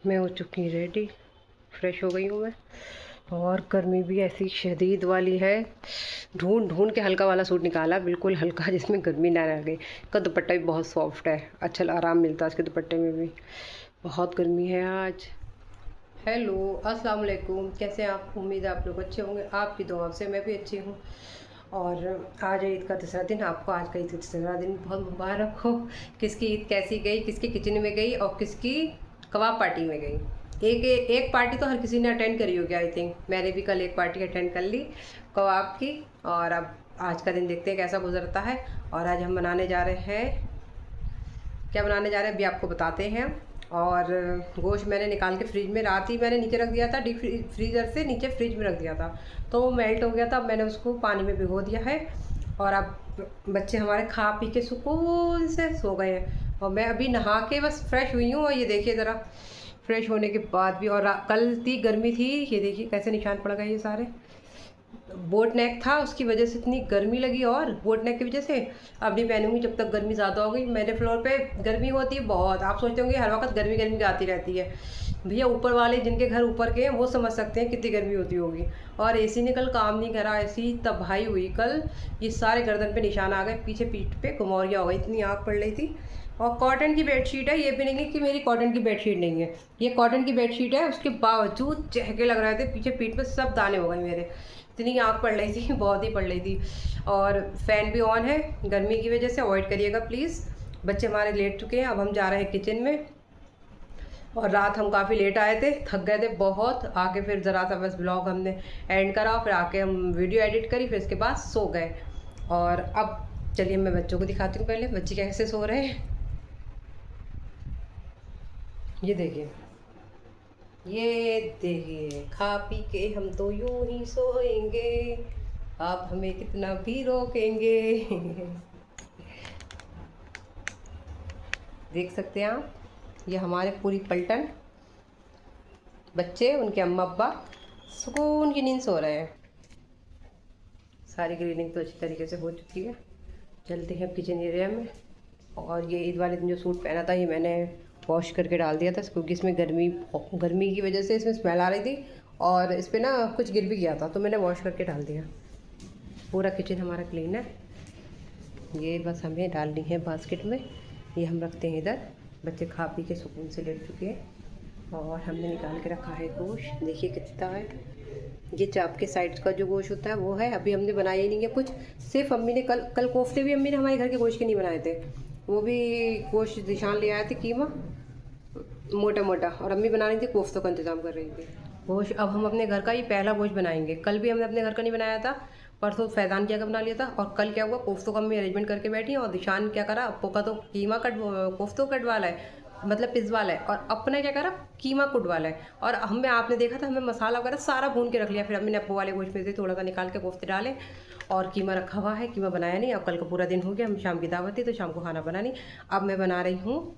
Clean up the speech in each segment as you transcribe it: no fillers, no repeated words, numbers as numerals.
मैं हो चुकी रेडी, फ्रेश हो गई हूँ मैं। और गर्मी भी ऐसी शदीद वाली है। ढूंढ ढूंढ के हल्का वाला सूट निकाला, बिल्कुल हल्का जिसमें गर्मी ना लगे। इसका दुपट्टा भी बहुत सॉफ्ट है, अच्छा आराम मिलता है इसके दुपट्टे में भी। बहुत गर्मी है आज। हेलो, अस्सलाम वालेकुम, कैसे हैं आप? उम्मीद है आप लोग अच्छे होंगे, आपकी दुआ से मैं भी अच्छी हूँ। और आज है ईद का तीसरा दिन। आपको आज का ईद का तीसरा दिन बहुत मुबारक हो। किसकी ईद कैसी गई, किसके किचन में गई और किसकी कबाब पार्टी में गई। एक पार्टी तो हर किसी ने अटेंड करी होगी आई थिंक। मैंने भी कल एक पार्टी अटेंड कर ली कबाब की। और अब आज का दिन देखते हैं कैसा गुजरता है। और आज हम बनाने जा रहे हैं, क्या बनाने जा रहे हैं अभी आपको बताते हैं। और गोश्त मैंने निकाल के फ्रिज में, रात ही मैंने नीचे रख दिया था, डीप फ्रीज़र से नीचे फ्रिज में रख दिया था, तो वो मेल्ट हो गया था। अब मैंने उसको पानी में भिगो दिया है। और अब बच्चे हमारे खा पी के सुकून से सो गए हैं और मैं अभी नहा के बस फ्रेश हुई हूँ। और ये देखिए ज़रा, फ्रेश होने के बाद भी, और कल इतनी गर्मी थी, ये देखिए कैसे निशान पड़ गए ये सारे। बोट नेक था, उसकी वजह से इतनी गर्मी लगी, और बोट नेक की वजह से अब नहीं पहनूंगी जब तक गर्मी ज़्यादा हो गई। मेरे फ्लोर पे गर्मी होती है बहुत। आप सोचते होंगे हर वक्त गर्मी गर्मी आती रहती है। भैया ऊपर वाले जिनके घर ऊपर के हैं वो समझ सकते हैं कितनी गर्मी होती होगी। और एसी ने कल काम नहीं करा, ऐसी तबाही हुई कल। ये सारे गर्दन पे निशान आ गए, पीछे पीठ पे घुमौरियाँ हो गई, इतनी आग पड़ रही थी। और कॉटन की बेडशीट है, ये भी नहीं है कि मेरी कॉटन की बेडशीट नहीं है, ये कॉटन की बेडशीट है। उसके बावजूद चहके लग रहे थे, पीछे पीठ पे सब दाने हो गए मेरे। इतनी आग पड़ रही थी, बहुत ही पड़ रही थी। और फ़ैन भी ऑन है, गर्मी की वजह से अवॉइड करिएगा प्लीज़। बच्चे हमारे लेट चुके हैं, अब हम जा रहे हैं किचन में। और रात हम काफ़ी लेट आए थे, थक गए थे बहुत। आके फिर ज़रा सा बस ब्लॉग हमने एंड करा, फिर आके हम वीडियो एडिट करी, फिर इसके बाद सो गए। और अब चलिए मैं बच्चों को दिखाती हूँ, पहले बच्चे कैसे सो रहे हैं। ये देखिए, ये देखिए, खा पी के हम तो यूं ही सोएंगे, आप हमें कितना भी रोकेंगे। देख सकते हैं आप, ये हमारे पूरी पलटन बच्चे, उनके अम्मा अब्बा सुकून की नींद सो रहे हैं। सारी क्लीनिंग तो अच्छी तरीके से हो चुकी है। चलते हैं किचन एरिया में। और ये ईद वाले दिन जो सूट पहना था, ये मैंने वॉश करके डाल दिया था, क्योंकि इसमें गर्मी की वजह से इसमें स्मेल आ रही थी और इस पर ना कुछ गिर भी गया था, तो मैंने वॉश करके डाल दिया। पूरा किचन हमारा क्लीन है। ये बस हमें डालनी है बास्केट में, ये हम रखते हैं इधर। बच्चे खा पी के सुकून से लेट चुके हैं। और हमने निकाल के रखा है गोश्त, देखिए कितना है। ये चाप के साइड का जो गोश्त होता है वो है, अभी हमने बनाया ही नहीं है कुछ। सिर्फ अम्मी ने कल कोफ्ते भी अम्मी ने हमारे घर के गोश्त के नहीं बनाए थे, वो भी गोश्त दिशान ले आए थे, कीमा मोटा मोटा, और अम्मी बना रही थी, कोफ्तों का इंतज़ाम कर रही थी। गोश्त अब हम अपने घर का ही पहला गोश्त बनाएंगे। कल भी हमने अपने घर का नहीं बनाया था, परसों फैज़ान क्या का बना लिया था। और कल क्या हुआ, कोफ्तों का अम्मी अरेंजमेंट करके बैठी, और दिशान क्या करा, अप्पो का तो कीमा कोफ्तों कटवा है, मतलब पिज़्ज़ा है, और अपने क्या करा, कीमा कुटवा है। और हमें, आपने देखा था, हमें मसाला वगैरह सारा भून के रख लिया। फिर अम्मी ने अप्पो वाले गोश्त में से थोड़ा सा निकाल के कोफ्ते डाले, और कीमा रखा हुआ है। कीमा बनाया नहीं, अब कल का पूरा दिन हो गया, हम शाम की दावत थी तो शाम को खाना बना नहीं। अब मैं बना रही हूँ,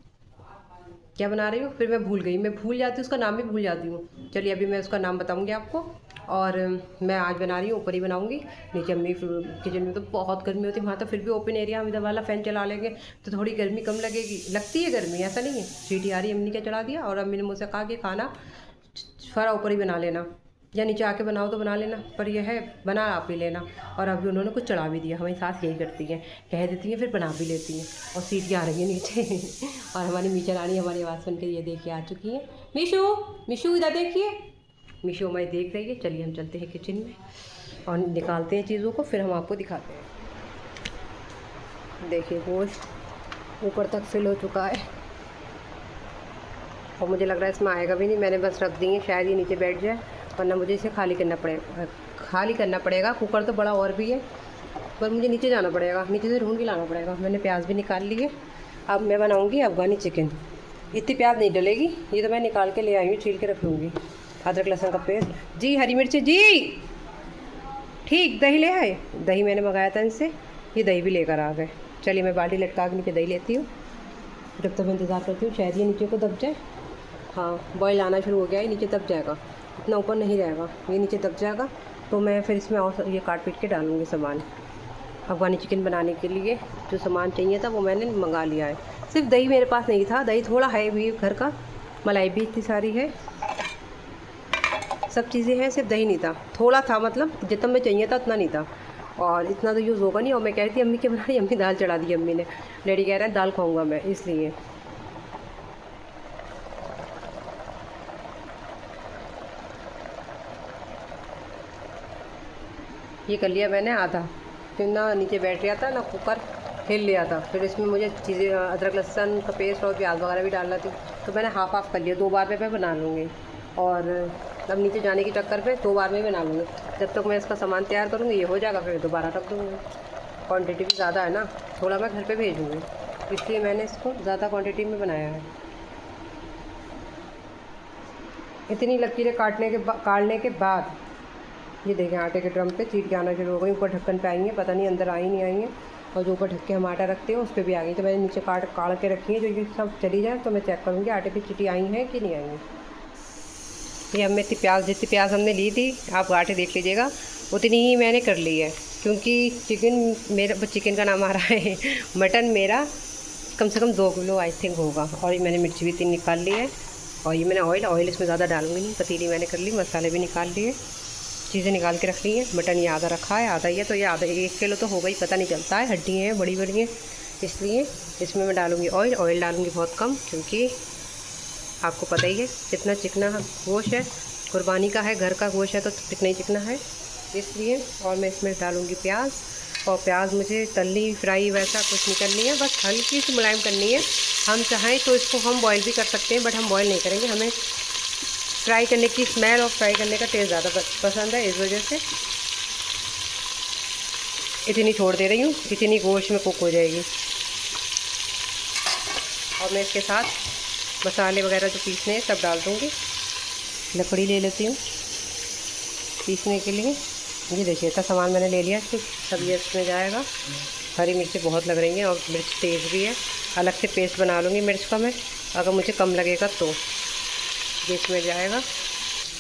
क्या बना रही हूँ, फिर मैं भूल गई, मैं भूल जाती हूँ, उसका नाम भी भूल जाती हूँ। चलिए अभी मैं उसका नाम बताऊँगी आपको। और मैं आज बना रही हूँ, ऊपर ही बनाऊँगी, नीचे अम्मी किचन में तो बहुत गर्मी होती है, वहाँ तो फिर भी ओपन एरिया, हम इधर वाला फ़ैन चला लेंगे तो थोड़ी गर्मी कम लगेगी। लगती है गर्मी, ऐसा नहीं है। सीटी आ रही है, अम्मी ने क्या चढ़ा दिया, और अम्मी ने मुझसे कहा कि खाना सारा ऊपर ही बना लेना, या नीचे आके बनाओ तो बना लेना, पर यह है बना आप ही लेना। और अभी उन्होंने कुछ चढ़ा भी दिया, हमारी सास यही करती हैं, कह देती हैं फिर बना भी लेती हैं। और सीटी आ रही है नीचे। और हमारी मीचर रानी हमारी आवाज़ सुन के ये देखिए आ चुकी हैं। मीशू, मीशू इधर देखिए, मीशू हमारी देख रही है। चलिए हम चलते हैं किचन में और निकालते हैं चीज़ों को, फिर हम आपको दिखाते हैं। देखिए गोश्त ऊपर तक फिल हो चुका है, और मुझे लग रहा है इसमें आएगा भी नहीं, मैंने बस रख दी है, शायद ये नीचे बैठ जाए, वरना मुझे इसे खाली करना पड़ेगा। कुकर तो बड़ा और भी है, पर मुझे नीचे जाना पड़ेगा, नीचे से ढूंढ के लाना पड़ेगा। मैंने प्याज भी निकाल ली है। अब मैं बनाऊंगी अफ़गानी चिकन। इतनी प्याज नहीं डलेगी, ये तो मैं निकाल के ले आई हूँ, छील के रख लूँगी। अदरक लहसुन का पेस्ट जी, हरी मिर्ची जी, ठीक। दही ले आए, दही मैंने मंगाया था इनसे, ये दही भी लेकर आ गए। चलिए मैं बाल्टी लटका के नीचे दही लेती हूँ, जब तक मैं इंतज़ार करती हूँ शायद ये नीचे को दब जाए। हाँ, बॉयल आना शुरू हो गया है, नीचे दब जाएगा, इतना ऊपर नहीं रहेगा, ये नीचे दब जाएगा। तो मैं फिर इसमें और ये काट पीट के डालूँगी सामान। अफ़गानी चिकन बनाने के लिए जो सामान चाहिए था वो मैंने मंगा लिया है। सिर्फ दही मेरे पास नहीं था, दही थोड़ा है भी घर का, मलाई भी इतनी सारी है, सब चीज़ें हैं, सिर्फ दही नहीं था, थोड़ा था, मतलब जितना मैं चाहिए था उतना नहीं था, और इतना तो यूज़ होगा नहीं। और मैं कह रही थी अम्मी क्या बना रही, अम्मी दाल चढ़ा दी अम्मी ने, डैडी कह रहे हैं दाल खाऊंगा मैं, इसलिए। ये कर लिया मैंने आधा, फिर ना नीचे बैठ गया था ना, कुकर हिल लिया था, फिर इसमें मुझे चीज़ें अदरक लहसुन का पेस्ट और प्याज वगैरह भी डालना थी, तो मैंने हाफ कर लिया, 2 बार में मैं बना लूँगी। और अब नीचे जाने के चक्कर पे 2 बार में बना लूँगी। जब तक मैं इसका सामान तैयार करूँगी ये हो जाएगा, फिर दोबारा रख दूँगी। क्वांटिटी भी ज़्यादा है ना, थोड़ा मैं घर पे भेजूँगी, इसलिए मैंने इसको ज़्यादा क्वांटिटी में बनाया है। इतनी लकीरें काटने के बाद ये देखें आटे के ड्रम पे चीट के आना शुरू हो गई, ऊपर ढक्कन पे आई हैं, पता नहीं अंदर आई नहीं आई हैं, और जो ऊपर ढक के हम आटा रखते हैं उस पर भी आ गई, तो मैंने नीचे काट के रखी है, जो ये सब चली जाए तो मैं चेक करूँगी आटे पे चीटी आई हैं कि नहीं आई हैं। ये हमें जितनी प्याज हमने ली थी, आप आटे देख लीजिएगा, उतनी ही मैंने कर ली है, क्योंकि चिकन का नाम आ रहा है मटन मेरा कम से कम 2 किलो आई थिंक होगा। और ये मैंने मिर्ची भी 3 निकाल ली है, और ये मैंने ऑयल इसमें ज़्यादा डालूंगी नहीं, पतीली मैंने कर ली, मसाले भी निकाल लिए, चीज़ें निकाल के रख ली हैं। मटन ये आधा रखा है, आधा ही है, तो ये आधा 1 किलो तो होगा ही, पता नहीं चलता है, हड्डी हैं बड़ी बड़ी हैं, इसलिए इसमें मैं डालूँगी ऑयल डालूँगी बहुत कम, क्योंकि आपको पता ही है कितना चिकना गोश्त है, कुर्बानी का है, घर का गोश्त है तो कितना ही चिकना है, इसलिए। और मैं इसमें डालूँगी प्याज, और प्याज मुझे तलनी फ्राई वैसा कुछ नहीं करनी है, बस हल्की सी मुलायम करनी है। हम चाहें तो इसको हम बॉईल भी कर सकते हैं, बट हम बॉईल नहीं करेंगे, हमें फ्राई करने की स्मेल और फ्राई करने का टेस्ट ज़्यादा पसंद है, इस वजह से इतनी छोड़ दे रही हूँ, इतनी गोश्त में कुक हो जाएगी। और मैं इसके साथ मसाले वगैरह जो पीसने हैं सब डाल दूँगी। लकड़ी ले लेती हूँ पीसने के लिए, ये देखिए इतना सामान मैंने ले लिया, सब ये इसमें जाएगा। हरी मिर्ची बहुत लग रही हैं और मिर्च तेज़ भी है, अलग से पेस्ट बना लूँगी मिर्च का मैं, अगर मुझे कम लगेगा तो ये इसमें जाएगा।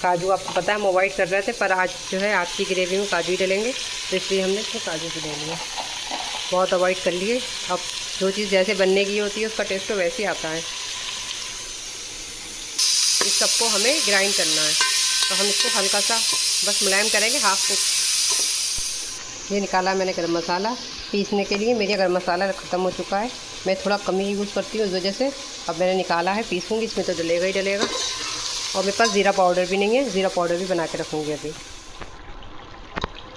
काजू आपको पता है हम अवॉइड कर रहे थे, पर आज जो है आज की ग्रेवी में काजू ही डलेंगे, तो इसलिए हमने इसमें काजू भी ले लिए, बहुत अवॉइड कर लिए। अब जो चीज़ जैसे बनने की होती है उसका टेस्ट तो वैसे ही आता है। इस सबको हमें ग्राइंड करना है, तो हम इसको हल्का सा बस मुलायम करेंगे, हाफ कुक। ये निकाला मैंने गरम मसाला पीसने के लिए, मेरा गरम मसाला ख़त्म हो चुका है, मैं थोड़ा कम ही यूज़ करती हूँ, इस वजह से अब मैंने निकाला है, पीसूँगी, इसमें तो डलेगा ही डलेगा। और मेरे पास ज़ीरा पाउडर भी नहीं है, ज़ीरा पाउडर भी बना के रखूँगी अभी।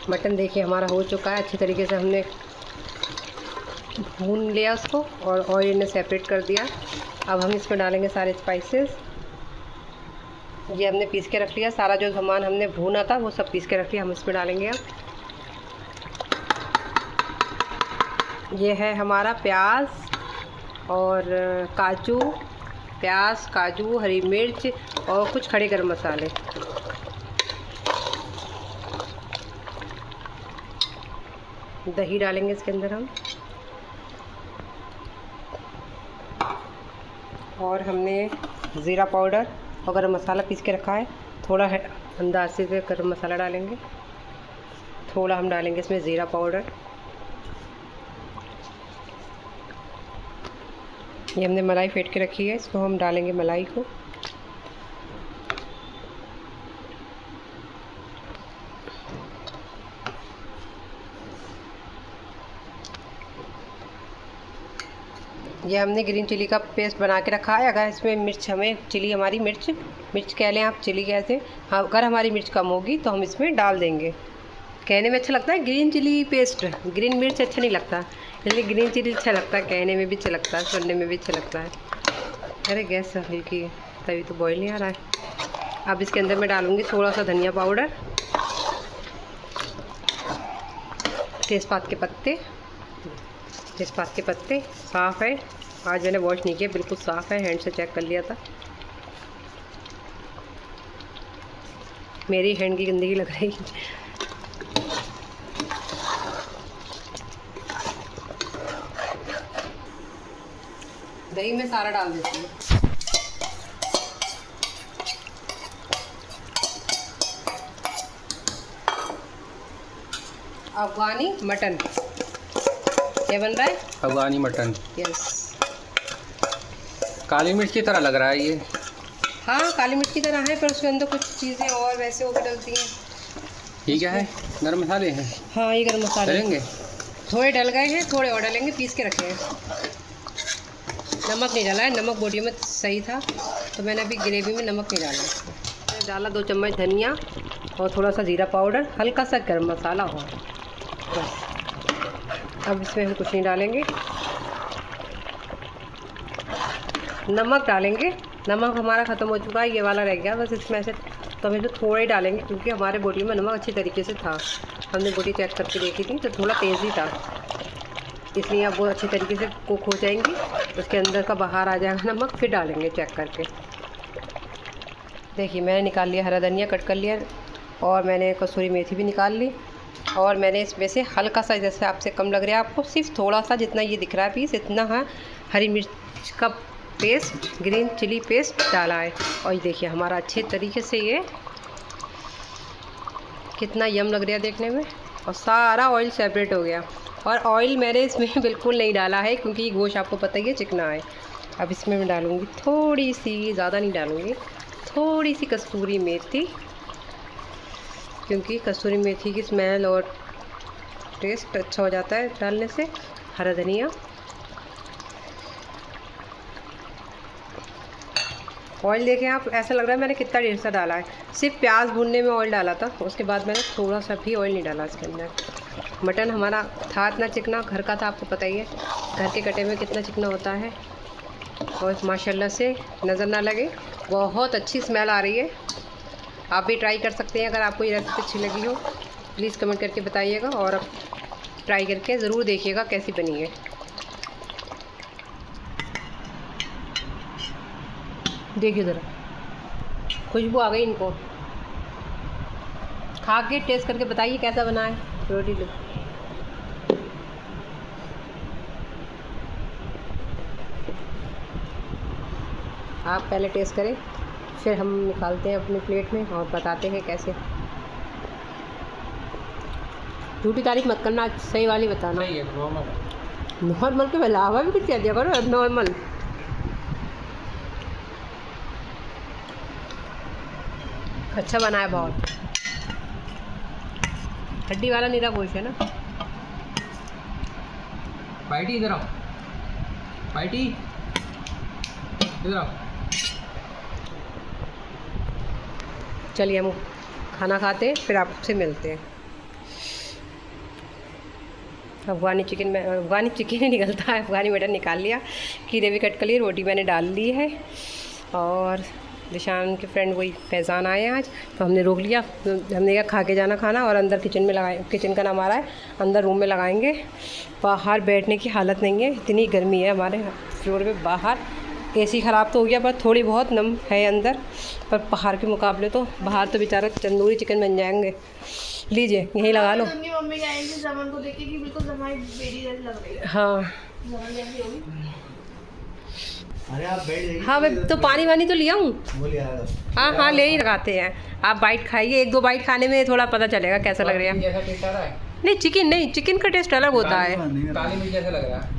मटन देखिए हमारा हो चुका है, अच्छी तरीके से हमने भून लिया उसको और ऑयल ने सेपरेट कर दिया। अब हम इसमें डालेंगे सारे स्पाइसेस, ये हमने पीस के रख लिया, सारा जो सामान हमने भूना था वो सब पीस के रख लिया, हम इसमें डालेंगे। अब ये है हमारा प्याज और काजू, हरी मिर्च और कुछ खड़े गरम मसाले। दही डालेंगे इसके अंदर हम, और हमने ज़ीरा पाउडर और गरम मसाला पीस के रखा है, थोड़ा है अंदाज से गरम मसाला डालेंगे, थोड़ा हम डालेंगे इसमें ज़ीरा पाउडर। ये हमने मलाई फेंट के रखी है, इसको हम डालेंगे मलाई को। ये हमने ग्रीन चिली का पेस्ट बना के रखा है, अगर इसमें मिर्च हमें हमारी मिर्च कह लें आप, चिली कहते, हाँ, अगर हमारी मिर्च कम होगी तो हम इसमें डाल देंगे। कहने में अच्छा लगता है ग्रीन चिली पेस्ट, ग्रीन मिर्च अच्छा नहीं लगता, इसलिए ग्रीन चिली अच्छा लगता है, कहने में भी अच्छा लगता है, सुनने में भी अच्छा लगता है। अरे गैस हल्की है तभी तो बॉईल नहीं आ रहा है। अब इसके अंदर मैं डालूँगी थोड़ा सा धनिया पाउडर, तेज़पात के पत्ते साफ़ है, आज मैंने वॉश नहीं किया, बिल्कुल साफ़ है, हैंड से चेक कर लिया था, मेरी हैंड की गंदगी लग रही। दही में सारा डाल देती हूँ। अफगानी मटन क्या बन रहा है? अफगानी मटन। यस। काली मिर्च की तरह लग रहा है ये। हाँ काली मिर्च की तरह है, पर उसके अंदर कुछ चीज़ें और वैसे होकर डलती हैं। ये क्या है? गरम मसाले हैं? हाँ ये गरम मसाले डलेंगे, थोड़े डल गए हैं, थोड़े और डलेंगे, पीस के रखे हैं। नमक नहीं डाला है, नमक बॉडी में सही था तो मैंने अभी ग्रेवी में नमक नहीं डाला। मैंने डाला 2 चम्मच धनिया और थोड़ा सा जीरा पाउडर, हल्का सा गरम मसाला हो बस। अब इसमें हम कुछ नहीं डालेंगे, नमक डालेंगे। नमक हमारा ख़त्म हो चुका है, ये वाला रह गया बस इसमें से, तो हम इसे थोड़ा ही डालेंगे क्योंकि हमारे बोटी में नमक अच्छी तरीके से था। हमने बोटी चेक करके देखी थी तो थोड़ा तेज़ ही था, इसलिए अब वो अच्छी तरीके से कुक हो जाएंगी, उसके अंदर का बाहर आ जाएगा नमक, फिर डालेंगे चेक करके। देखिए मैंने निकाल लिया हरा धनिया, कट कर लिया, और मैंने कसूरी मेथी भी निकाल ली, और मैंने इसमें से हल्का सा, जैसे आपसे कम लग रहा है आपको, सिर्फ थोड़ा सा, जितना ये दिख रहा है पीस इतना है, हरी मिर्च का पेस्ट, ग्रीन चिली पेस्ट डाला है। और ये देखिए हमारा अच्छे तरीके से ये कितना यम लग रहा है देखने में, और सारा ऑयल सेपरेट हो गया। और ऑयल मैंने इसमें बिल्कुल नहीं डाला है क्योंकि ये गोश्त आपको पता ही है चिकना है। अब इसमें मैं डालूँगी थोड़ी सी, ज़्यादा नहीं डालूँगी, थोड़ी सी कसूरी मेथी, क्योंकि कसूरी मेथी की स्मेल और टेस्ट अच्छा हो जाता है डालने से। हरा धनिया, ऑयल देखें आप, ऐसा लग रहा है मैंने कितना ढेर सा डाला है। सिर्फ प्याज भूनने में ऑयल डाला था, उसके बाद मैंने थोड़ा सा भी ऑयल नहीं डाला इसके अंदर। मटन हमारा था इतना चिकना, घर का था, आपको पता ही है घर के कटे में कितना चिकना होता है। और माशाल्लाह से नज़र ना लगे, बहुत अच्छी स्मेल आ रही है। आप भी ट्राई कर सकते हैं, अगर आपको ये रेसिपी अच्छी लगी हो प्लीज़ कमेंट करके बताइएगा, और अब ट्राई करके ज़रूर देखिएगा कैसी बनी है। देखिए ज़रा खुशबू आ गई, इनको खा के टेस्ट करके बताइए कैसा बना है रोटी। लो आप पहले टेस्ट करें, फिर हम निकालते हैं अपने प्लेट में और बताते हैं कैसे। झूठी तारीफ मत करना, सही वाली बताना। नहीं है नॉर्मल के अलावा भी कुछ कह दिया करो, नॉर्मल। अच्छा बना है बहुत, हड्डी वाला नीरा गोश्त है ना। पार्टी इधर आओ, पार्टी इधर आओ। चलिए हम खाना खाते हैं, फिर आपसे मिलते हैं। अफ़गानी चिकन में, अफ़गानी चिकन ही निकलता है, अफ़गानी मटन निकाल लिया, खीरे भी कट कर लिए, रोटी मैंने डाल ली है। और निशान के फ्रेंड वही फैज़ान आए हैं आज, तो हमने रोक लिया, हमने कहा खा के जाना खाना, और अंदर किचन में लगाए, किचन का नाम आ रहा है, अंदर रूम में लगाएंगे। बाहर बैठने की हालत नहीं है, इतनी गर्मी है हमारे फ्लोर में। बाहर एसी ख़राब तो हो गया, पर थोड़ी बहुत नम है अंदर, पर बाहर के मुकाबले तो बाहर तो बेचारा तंदूरी चिकन बन जाएंगे। लीजिए यहीं लगा लो। मम्मी आएंगे जमान को देख के कि बिल्कुल जमाई बेटी जैसी लग रही है। हाँ जमान जैसी होगी। अरे आप बैठ जाइए। हाँ मैं तो पानी वानी तो लिया हूँ। वो ले आएगा। हाँ हाँ ले ही लगाते हैं। आप बाइट खाइए, 1-2 बाइट खाने में थोड़ा पता चलेगा कैसा लग रहा है। जैसा टेस्ट आ रहा है? नहीं चिकन नहीं, चिकन का टेस्ट अलग होता है। काली मिर्च जैसा लग रहा है?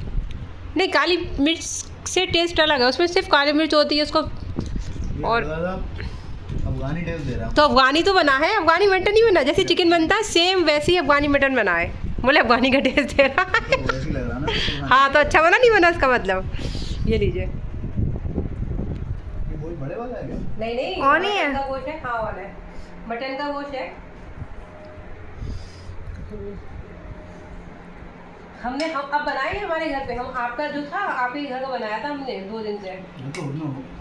नहीं काली मिर्च से टेस्ट अलग है, उसमें सिर्फ काली मिर्च होती है उसको। और अफगानी टेस्ट दे रहा तो अफगानी तो बना है, अफगानी मटन ही बना, जैसे चिकन बनता है सेम वैसे ही अफगानी मटन बना है। बोले अफगानी का टेस्ट दे रहा है। हूँ, वैसे ही लग रहा ना। हाँ तो अच्छा बना नहीं बना इसका मतलब। ये लीजिए। ये वही बड़े वाला है क्या? नहीं नहीं और नहीं है? मटन का गोश्त है, हाँ वाला है, मटन का गोश्त है। हमने हम अब बनाए हैं हमारे घर पे, हम आपका जो था आप ही घर का बनाया था हमने 2 दिन से। तो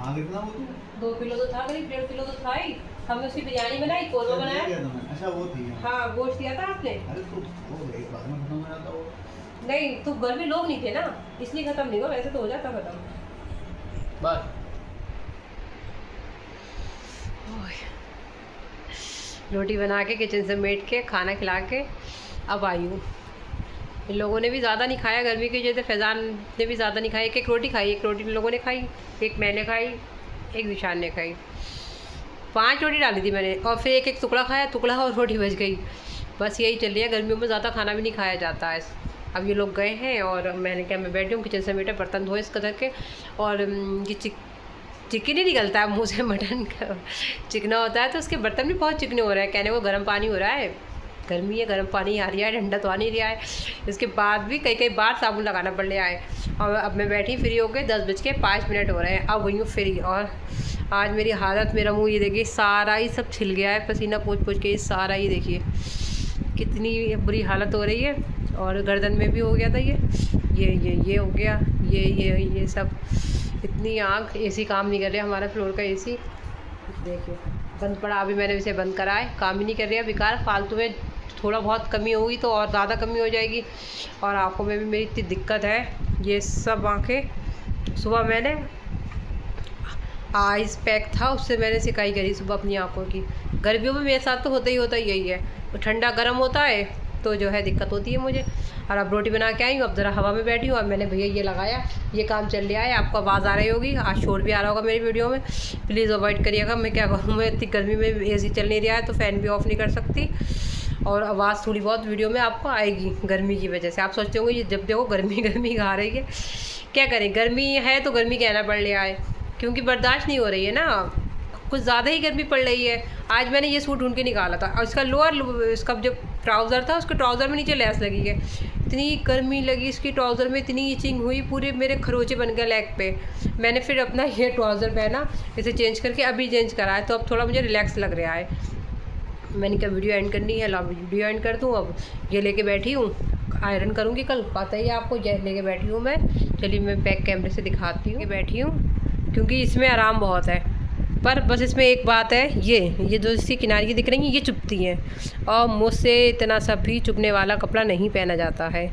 आगे कितना वो तो 2 किलो तो था, करीब 1.5 किलो तो था ही। हमने उसकी बिरयानी बनाई, कोरमा बनाया। अच्छा वो थी। हाँ गोश्त दिया था आपने। अरे तो वो एक बार में खत्म हो जाता वो। नहीं तो घर में लोग नहीं थे ना, इसलिए खत्म नहीं हुआ, वैसे तो हो जाता खत्म। बस रोटी बना के किचन से मेट के खाना खिला के अब आई हूँ। इन लोगों ने भी ज़्यादा नहीं खाया, गर्मी की वजह से फैज़ान ने भी ज़्यादा नहीं खाई। एक रोटी खाई, एक रोटी इन लोगों ने खाई, एक मैंने खाई, एक निशान ने खाई। 5 रोटी डाली थी मैंने, और फिर एक टुकड़ा खाया, टुकड़ा और रोटी बच गई। बस यही चल रही है, गर्मियों में ज़्यादा खाना भी नहीं खाया जाता है। अब ये लोग गए हैं और मैंने क्या, मैं बैठी हूँ किचन से मेटे बर्तन धोए इस कदर के। और ये चिकन ही निकलता है मुँह से मटन का। चिकना होता है तो उसके बर्तन भी बहुत चिकने हो रहे हैं। कहने को गर्म पानी हो रहा है, गर्मी है, गर्म पानी आ रहा है, ठंडा तो आ नहीं रहा है। इसके बाद भी कई कई बार साबुन लगाना पड़ रहा है। और अब मैं बैठी फ्री हो गए, 10:05 हो रहे हैं, अब हुई हूँ फ्री। और आज मेरी हालत, मेरा मुँह ये देखिए सारा ही सब छिल गया है, पसीना पोंछ के सारा ही देखिए कितनी बुरी हालत हो रही है। और गर्दन में भी हो गया था ये हो गया, ये सब इतनी आग। एसी काम नहीं कर रहा हमारा फ्लोर का एसी, देखिए बंद पड़ा। अभी मैंने इसे बंद करा है, काम ही नहीं कर रहा बेकार फालतू में। थोड़ा बहुत कमी होगी तो और ज़्यादा कमी हो जाएगी। और आँखों में भी मेरी इतनी दिक्कत है, ये सब आँखें। सुबह मैंने आइस पैक था, उससे मैंने सिकाई करी सुबह अपनी आँखों की। गर्मियों में मेरे साथ तो होता ही यही है, तो ठंडा गर्म होता है तो जो है दिक्कत होती है मुझे। और अब रोटी बना के आई हूँ, अब ज़रा हवा में बैठी हूँ। और मैंने भैया ये लगाया, ये काम चल रहा है। आपको आवाज़ आ रही होगी, आज शोर भी आ रहा होगा मेरी वीडियो में, प्लीज़ अवॉइड करिएगा। मैं क्या करूँ, मैं इतनी गर्मी में एसी चल नहीं रहा है तो फ़ैन भी ऑफ़ नहीं कर सकती। और आवाज़ थोड़ी बहुत वीडियो में आपको आएगी गर्मी की वजह से। आप सोचते होंगे ये जब देखो गर्मी आ रही है, क्या करें, गर्मी है तो गर्मी कहना पड़ रहा है, क्योंकि बर्दाश्त नहीं हो रही है ना, कुछ ज़्यादा ही गर्मी पड़ रही है। आज मैंने ये सूट ढूंढ के निकाला था, और इसका लोअर, इसका जो ट्राउज़र था उसके ट्राउज़र में नीचे लेस लगी है। इतनी गर्मी लगी इसकी ट्राउज़र में, इतनी इचिंग हुई, पूरे मेरे खरोचे बन गए लेग पे। मैंने फिर अपना ये ट्राउज़र पहना, इसे चेंज करके अभी चेंज करा है, तो अब थोड़ा मुझे रिलैक्स लग रहा है। मैंने क्या वीडियो एंड करनी है, ला वीडियो एंड कर दूँ। अब ये लेके बैठी हूँ, आयरन करूँगी कल, पता ही है आपको। ये लेके बैठी हूँ मैं, चलिए मैं बैक कैमरे से दिखाती हूँ। बैठी हूँ क्योंकि इसमें आराम बहुत है, पर बस इसमें एक बात है, ये जो इसकी किनारी दिख रही हैं ये चुभती हैं, और मुझसे इतना सा भी चुभने वाला कपड़ा नहीं पहना जाता है।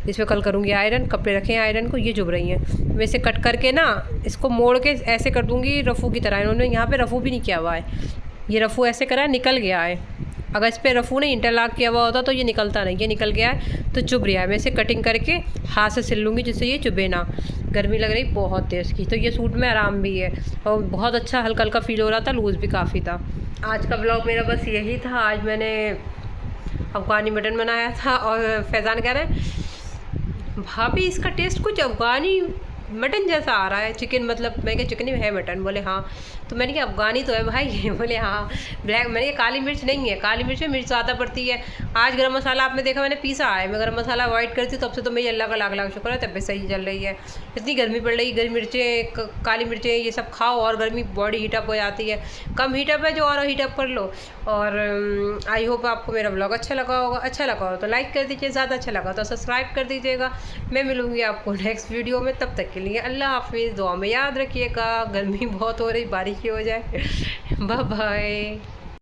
इसमें कल करूँगी आयरन, कपड़े रखे हैं आयरन को, ये चुभ रही हैं। मैं इसे कट करके ना, इसको मोड़ के ऐसे कर दूँगी रफ़ू की तरह। इन्होंने यहाँ पे रफ़ू भी नहीं किया हुआ है, ये रफ़ू ऐसे करा है, निकल गया है। अगर इस पर रफ़ू नहीं इंटरलॉक किया हुआ होता तो ये निकलता नहीं, ये निकल गया है तो चुभ रहा है। मैं इसे कटिंग करके हाथ से सिल लूँगी जिससे ये चुभे ना। गर्मी लग रही बहुत तेज़ की, तो ये सूट में आराम भी है और बहुत अच्छा हल्का हल्का फील हो रहा था, लूज़ भी काफ़ी था। आज का ब्लॉग मेरा बस यही था। आज मैंने अफ़गानी मटन बनाया था, और फैज़ान कह रहे हैं भाभी इसका टेस्ट कुछ अफ़गानी मटन जैसा आ रहा है, चिकन मतलब। मैं क्या चिकन ही है मटन? बोले हाँ। तो मैंने कहा अफ़गानी तो है भाई? बोले हाँ। ब्लैक, मैंने कहा काली मिर्च नहीं है, काली मिर्च में मिर्च ज़्यादा पड़ती है। आज गरम मसाला आपने देखा मैंने पीसा है, मैं गरम मसाला अवॉइड करती हूँ, तब से तो मेरी अल्लाह का लाख लाख शुक्र है तबीयत सही चल रही है। इतनी गर्मी पड़ रही, गर्म मिर्चें, काली मिर्चें ये सब खाओ और गर्मी बॉडी हीटअप हो जाती है। कम हीटअप है जो और हीटअप कर लो। और आई होप आपको मेरा ब्लॉग अच्छा लगा होगा। अच्छा लगा हो तो लाइक कर दीजिए, ज़्यादा अच्छा लगा तो सब्सक्राइब कर दीजिएगा। मैं मिलूँगी आपको नेक्स्ट वीडियो में, तब तक के लिए अल्लाह हाफिज़। दुआ में याद रखिएगा, गर्मी बहुत हो रही, बारिश ही हो जाए। Bye bye.